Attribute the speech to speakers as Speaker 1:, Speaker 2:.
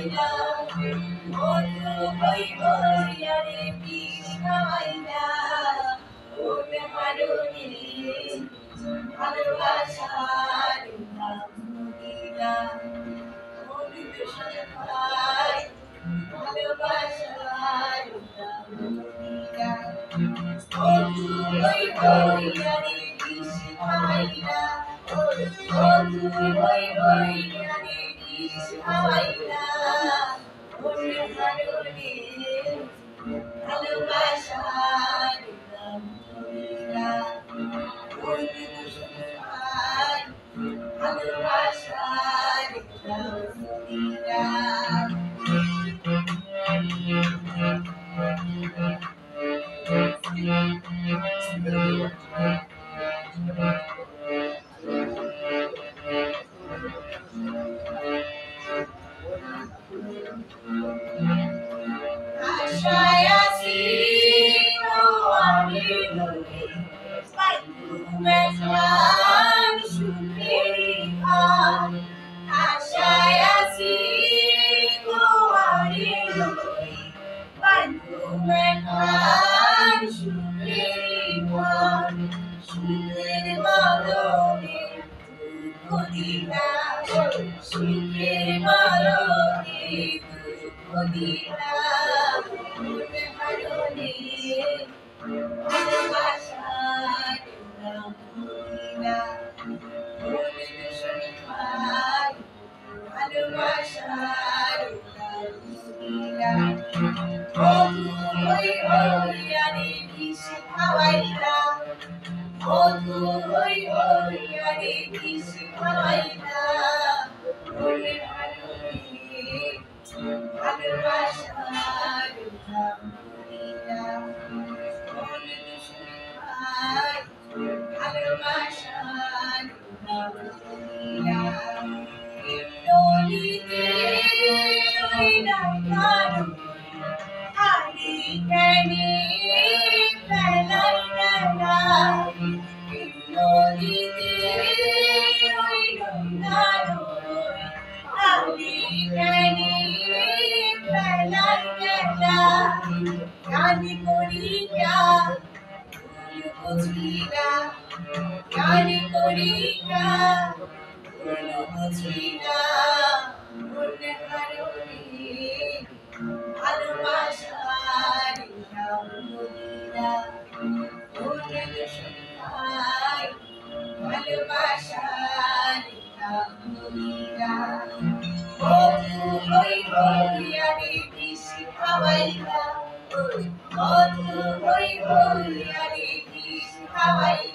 Speaker 1: খাওয়াইলা মধু হই হইয়ারে বিষ খাওয়াইলা ওরে হারুনি ভালোবাসার নাম দিলা অমৃত সখাই ভালোবাসার নাম দিলা মধু হই হইয়ারে বিষ খাওয়াইলা মধু হই হইয়ারে বিষ খাওয়াইলা ওরে হারুনি ভালোবাসার নাম দিলা অমৃত সখাই ভালোবাসার নাম দিলা আশায় আছি আমি নদী মেঘলার সুখের ঘর আশায় আছি আমি নদী মেঘলার সুখের ঘর সুখের বদলে দুঃখ দিলা সুখের বদলে দুঃখ দিলা ওরে হারুনি ভালোবাসার নাম দিলা অমৃত সখাই ভালোবাসার নাম দিলা মধু হই হইয়ারে বিষ খাওয়াইলা মধু হই হইয়ারে বিষ খাওয়াইলা ওরে হারুনি ভালোবাসার নাম দিলা অমৃত সখাই ভালোবাসার নাম দিলা নদীতে রইলা কারো আলি কেনে বেলায় বেলায় নদীতে রইলা কারো আলি কেনে বেলায় বেলায় গানি করিয়া ফুল বুঝিলা গানি করিয়া ফুল বুঝিলা ওরে হারুনি ভালোবাসার নাম দিলা ওরে সখাই ভালোবাসার নাম দিলা মধু হই হইয়ারে বিষ খাওয়াইলা মধু হই হইয়ারে বিষ খাওয়াইলা